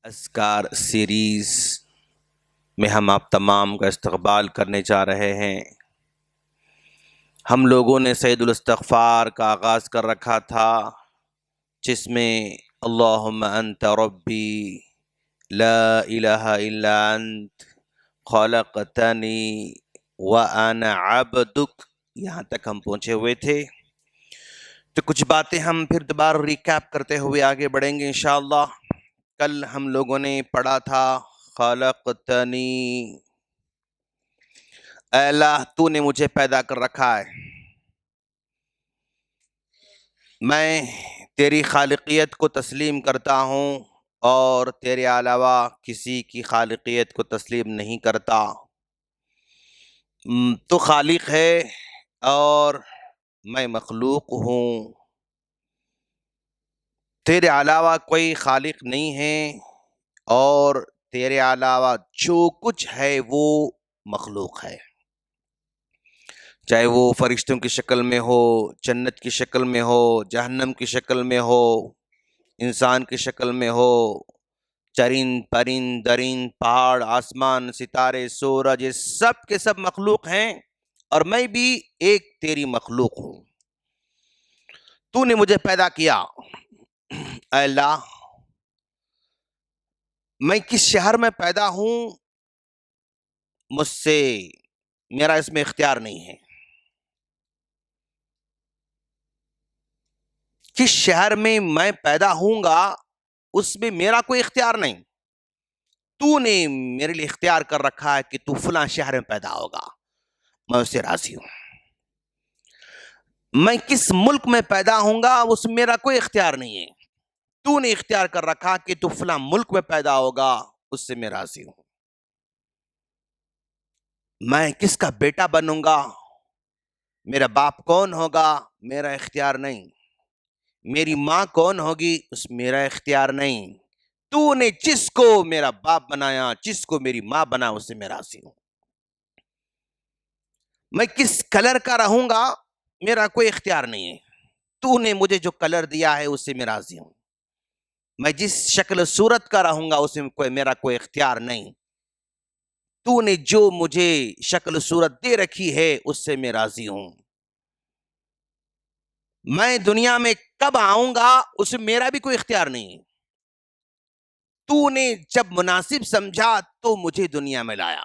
اذکار سیریز میں ہم آپ تمام کا استقبال کرنے جا رہے ہیں۔ ہم لوگوں نے سید الاستغفار کا آغاز کر رکھا تھا، جس میں اللہم انت ربی لا الہ الا انت خلقتنی وانا عبدک، یہاں تک ہم پہنچے ہوئے تھے۔ تو کچھ باتیں ہم پھر دوبارہ ریکیپ کرتے ہوئے آگے بڑھیں گے انشاءاللہ۔ کل ہم لوگوں نے پڑھا تھا خلقتنی، اے اللہ تو نے مجھے پیدا کر رکھا ہے، میں تیری خالقیت کو تسلیم کرتا ہوں اور تیرے علاوہ کسی کی خالقیت کو تسلیم نہیں کرتا۔ تو خالق ہے اور میں مخلوق ہوں، تیرے علاوہ کوئی خالق نہیں ہے اور تیرے علاوہ جو کچھ ہے وہ مخلوق ہے، چاہے وہ فرشتوں کی شکل میں ہو، جنت کی شکل میں ہو، جہنم کی شکل میں ہو، انسان کی شکل میں ہو، چرند پرند درند، پہاڑ، آسمان، ستارے، سورج، یہ سب کے سب مخلوق ہیں اور میں بھی ایک تیری مخلوق ہوں۔ تو نے مجھے پیدا کیا، اے اللہ میں کس شہر میں پیدا ہوں مجھ سے میرا اس میں اختیار نہیں ہے، کس شہر میں پیدا ہوں گا اس میں میرا کوئی اختیار نہیں، تو نے میرے لیے اختیار کر رکھا ہے کہ تو فلاں شہر میں پیدا ہوگا، میں اس سے راضی ہوں۔ میں کس ملک میں پیدا ہوں گا اس میں میرا کوئی اختیار نہیں ہے، تو نے اختیار کر رکھا کہ تو فلاں ملک میں پیدا ہوگا، اس سے میں راضی ہوں۔ میں کس کا بیٹا بنوں گا، میرا باپ کون ہوگا میرا اختیار نہیں، میری ماں کون ہوگی اس میرا اختیار نہیں، تو نے جس کو میرا باپ بنایا، جس کو میری ماں بنا، اس سے میں راضی ہوں۔ میں کس کلر کا رہوں گا میرا کوئی اختیار نہیں ہے، تو نے مجھے جو کلر دیا ہے اس سے میں راضی ہوں۔ میں جس شکل صورت کا رہوں گا اس میں میرا کوئی اختیار نہیں، تو نے جو مجھے شکل صورت دے رکھی ہے اس سے میں راضی ہوں۔ میں دنیا میں کب آؤں گا اس میں میرا بھی کوئی اختیار نہیں، تو نے جب مناسب سمجھا تو مجھے دنیا میں لایا،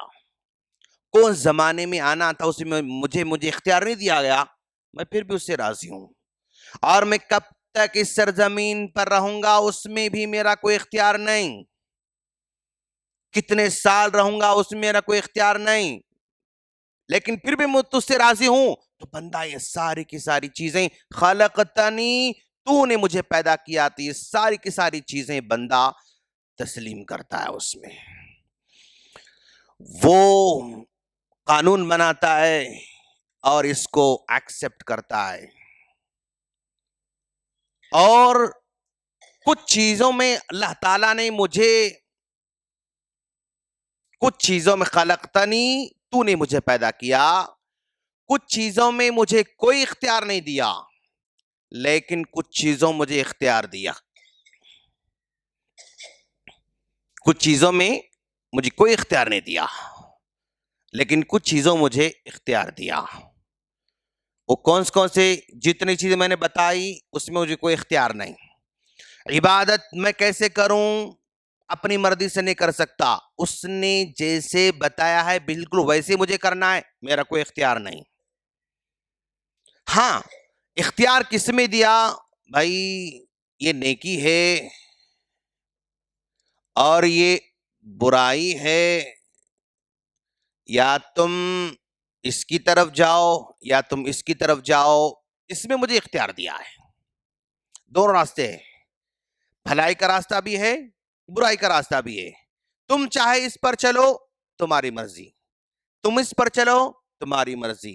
کون زمانے میں آنا تھا اس میں مجھے اختیار نہیں دیا گیا، میں پھر بھی اس سے راضی ہوں۔ اور میں کب تک اس سرزمین پر رہوں گا اس میں بھی میرا کوئی اختیار نہیں، کتنے سال رہوں گا اس میں میرا کوئی اختیار نہیں، لیکن پھر بھی میں تجھ سے راضی ہوں۔ تو بندہ یہ ساری کی ساری چیزیں خلقتنی، تو نے مجھے پیدا کیا، تو یہ ساری کی ساری چیزیں بندہ تسلیم کرتا ہے، اس میں وہ قانون بناتا ہے اور اس کو ایکسپٹ کرتا ہے۔ اور کچھ چیزوں میں اللہ تعالیٰ نے مجھے، کچھ چیزوں میں خلقتنی تو نے مجھے پیدا کیا، کچھ چیزوں میں مجھے کوئی اختیار نہیں دیا، لیکن کچھ چیزوں مجھے اختیار دیا، کچھ چیزوں میں مجھے کوئی اختیار نہیں دیا لیکن کچھ چیزوں مجھے اختیار دیا۔ وہ کون سے جتنی چیزیں میں نے بتائی اس میں مجھے کوئی اختیار نہیں۔ عبادت میں کیسے کروں، اپنی مرضی سے نہیں کر سکتا، اس نے جیسے بتایا ہے بالکل ویسے مجھے کرنا ہے، میرا کوئی اختیار نہیں۔ ہاں اختیار کس میں دیا، بھائی یہ نیکی ہے اور یہ برائی ہے، یا تم اس کی طرف جاؤ یا تم اس کی طرف جاؤ، اس میں مجھے اختیار دیا ہے۔ دونوں راستے ہیں، بھلائی کا راستہ بھی ہے، برائی کا راستہ بھی ہے، تم چاہے اس پر چلو تمہاری مرضی، تم اس پر چلو تمہاری مرضی،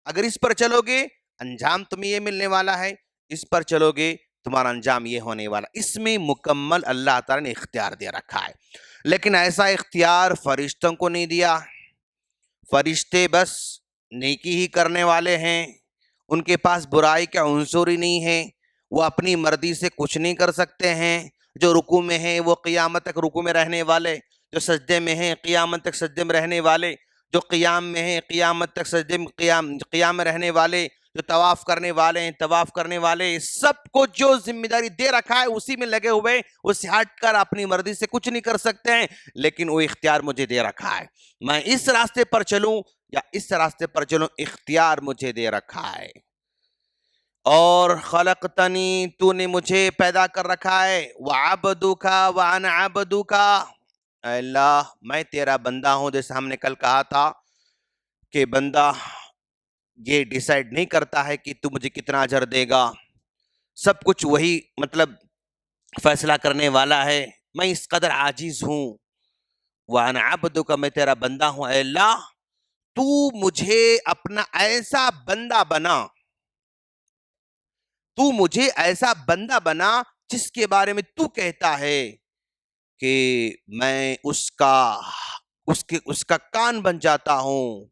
اگر اس پر چلو گے انجام تمہیں یہ ملنے والا ہے، اس پر چلو گے تمہارا انجام یہ ہونے والا، اس میں مکمل اللہ تعالیٰ نے اختیار دے رکھا ہے۔ لیکن ایسا اختیار فرشتوں کو نہیں دیا، فرشتے بس نیکی ہی کرنے والے ہیں، ان کے پاس برائی کا عنصر ہی نہیں ہے، وہ اپنی مرضی سے کچھ نہیں کر سکتے ہیں، جو رکوع میں ہیں وہ قیامت تک رکوع میں رہنے والے، جو سجدے میں ہیں قیامت تک سجدے میں رہنے والے، جو قیام میں ہیں قیامت تک سجدے میں قیام میں رہنے والے، جو طواف کرنے والے ہیں طواف کرنے والے، سب کو جو ذمہ داری دے رکھا ہے اسی میں لگے ہوئے، اس سے ہٹ کر اپنی مرضی سے کچھ نہیں کر سکتے ہیں، لیکن وہ اختیار مجھے دے رکھا ہے، میں اس راستے پر چلوں یا اس راستے پر چلوں، اختیار مجھے دے رکھا ہے۔ اور خلقتنی، تو نے مجھے پیدا کر رکھا ہے، وعبدک وانا عبدک، اے اللہ میں تیرا بندہ ہوں، جیسے ہم نے کل کہا تھا کہ بندہ یہ ڈیسائیڈ نہیں کرتا ہے کہ تو مجھے کتنا اجر دے گا، سب کچھ وہی فیصلہ کرنے والا ہے، میں اس قدر عاجز ہوں، وانا عبدک، میں تیرا بندہ ہوں، اے اللہ تو مجھے اپنا ایسا بندہ بنا، تو مجھے ایسا بندہ بنا جس کے بارے میں تو کہتا ہے کہ میں اس کا کان بن جاتا ہوں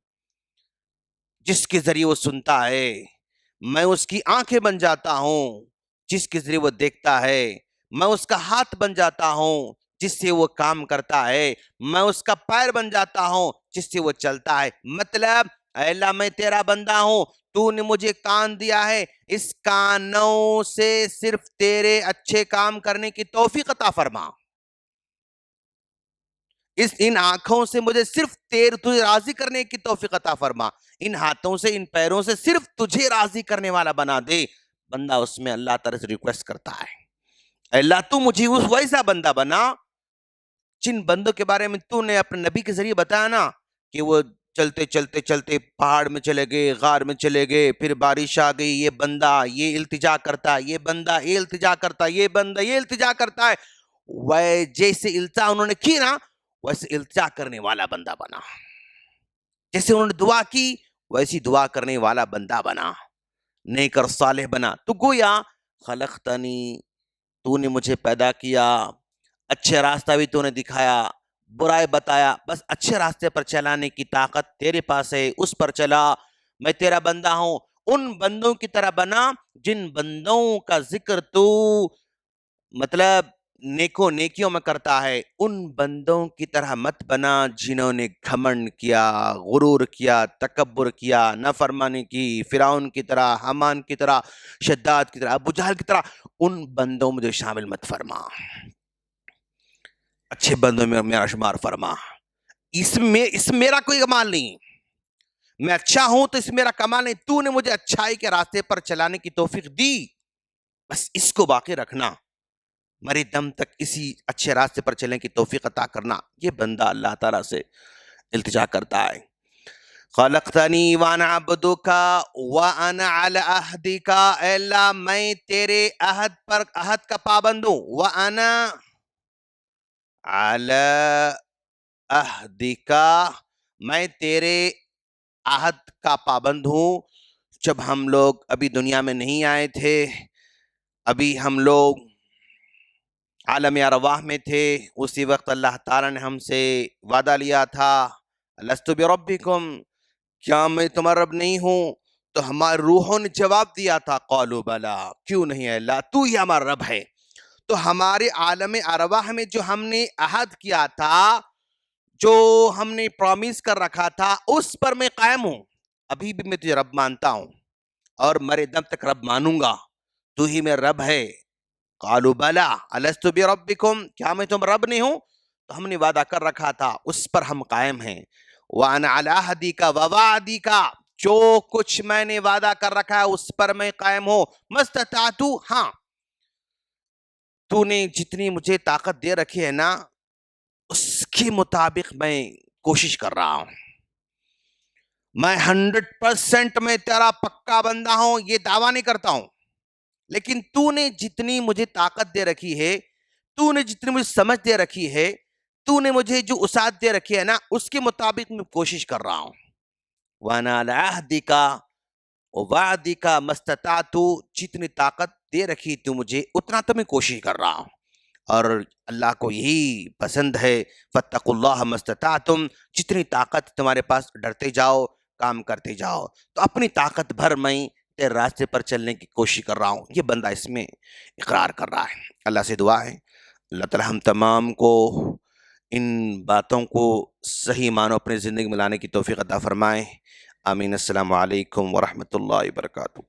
جس کے ذریعے وہ سنتا ہے، میں اس کی آنکھیں بن جاتا ہوں جس کے ذریعے وہ دیکھتا ہے، میں اس کا ہاتھ بن جاتا ہوں جس سے وہ کام کرتا ہے، میں اس کا پیر بن جاتا ہوں جس سے وہ چلتا ہے، مطلب اے اللہ میں تیرا بندہ ہوں، تو نے مجھے کان دیا ہے، اس کانوں سے صرف تیرے اچھے کام کرنے کی توفیق عطا فرما، ان آنکھوں سے مجھے صرف تجھے راضی کرنے کی توفیق عطا فرما، ان ہاتھوں سے ان پیروں سے صرف تجھے راضی کرنے والا بنا دے۔ بندہ اس میں اللہ تعالیٰ سے ریکویسٹ کرتا ہے، اے اللہ تو مجھے اس ویسا بندہ بنا جن بندوں کے بارے میں تو نے اپنے نبی کے ذریعے بتایا نا کہ وہ چلتے چلتے چلتے پہاڑ میں چلے گئے، غار میں چلے گئے، پھر بارش آ گئی، یہ بندہ یہ التجا کرتا ہے، یہ بندہ یہ التجا کرتا ہے، یہ بندہ یہ التجا کرتا ہے، وہ جیسے التجا انہوں نے کی نا ویسے التجا کرنے والا بندہ بنا، جیسے انہوں نے دعا کی ویسی دعا کرنے والا بندہ بنا، نیک اور صالح بنا۔ تو گویا خلقتنی، تو نے مجھے پیدا کیا، اچھے راستہ بھی تو نے دکھایا، برائے بتایا، بس اچھے راستے پر چلانے کی طاقت تیرے پاس ہے، اس پر چلا، میں تیرا بندہ ہوں، ان بندوں کی طرح بنا جن بندوں کا ذکر تو نیکیوں میں کرتا ہے، ان بندوں کی طرح مت بنا جنہوں نے گھمنڈ کیا، غرور کیا، تکبر کیا، نافرمانی کی، فرعون کی طرح، حامان کی طرح، شداد کی طرح، ابو جہل کی طرح، ان بندوں مجھے شامل مت فرما، اچھے بندوں میں میرا شمار فرما، اس میں میرا کوئی کمال نہیں، میں اچھا ہوں تو اس میرا کمال نہیں، تو نے مجھے اچھائی کے راستے پر چلانے کی توفیق دی، بس اس کو باقی رکھنا، مرے دم تک اسی اچھے راستے پر چلنے کی توفیق عطا کرنا، یہ بندہ اللہ تعالیٰ سے التجا کرتا ہے۔ خلقتنی وانا عبدک وانا علی عہدک، اے اللہ میں تیرے عہد کا پابند ہوں، وانا علی عہدک، میں تیرے عہد کا پابند ہوں، جب ہم لوگ ابھی دنیا میں نہیں آئے تھے، ابھی ہم لوگ عالم ارواح میں تھے، اسی وقت اللہ تعالیٰ نے ہم سے وعدہ لیا تھا، لست بربکم، کیا میں تمہارا رب نہیں ہوں؟ تو ہمارے روحوں نے جواب دیا تھا، قالوا بلا، کیوں نہیں ہے اللہ، تو ہی ہمارا رب ہے۔ تو ہمارے عالم ارواح میں جو ہم نے عہد کیا تھا، جو ہم نے پرامیس کر رکھا تھا، اس پر میں قائم ہوں، ابھی بھی میں تجھے رب مانتا ہوں اور مرے دم تک رب مانوں گا، تو ہی میرا رب ہے۔ قالوا بلا الست بربکم، کیا میں تم رب نہیں ہوں؟ تو ہم نے وعدہ کر رکھا تھا، اس پر ہم قائم ہیں۔ وانا علی عہدک ووعدک، جو کچھ میں نے وعدہ کر رکھا ہے اس پر میں قائم ہوں، مستطاعت، ہاں تو نے جتنی مجھے طاقت دے رکھی ہے نا اس کے مطابق میں کوشش کر رہا ہوں، میں 100% میں تیرا پکا بندہ ہوں، یہ دعویٰ نہیں کرتا ہوں، لیکن تو نے جتنی مجھے طاقت دے رکھی ہے، تو نے جتنی مجھے سمجھ دے رکھی ہے، تو نے مجھے جو وسعت دے رکھی ہے نا اس کے مطابق میں کوشش کر رہا ہوں۔ وانا علی عہدک ووعدک مستطعت، جتنی طاقت دے رکھی تو مجھے اتنا تو میں کوشش کر رہا ہوں، اور اللہ کو یہی پسند ہے، فاتقوا اللہ ما استطعتم، جتنی طاقت تمہارے پاس ڈرتے جاؤ، کام کرتے جاؤ، تو اپنی طاقت بھر میں تیرے راستے پر چلنے کی کوشش کر رہا ہوں، یہ بندہ اس میں اقرار کر رہا ہے۔ اللہ سے دعا ہے اللہ تعالی ہم تمام کو ان باتوں کو صحیح معنوں اپنی زندگی میں لانے کی توفیق عطا فرمائے. آمین. السلام علیکم ورحمۃ اللہ وبرکاتہ.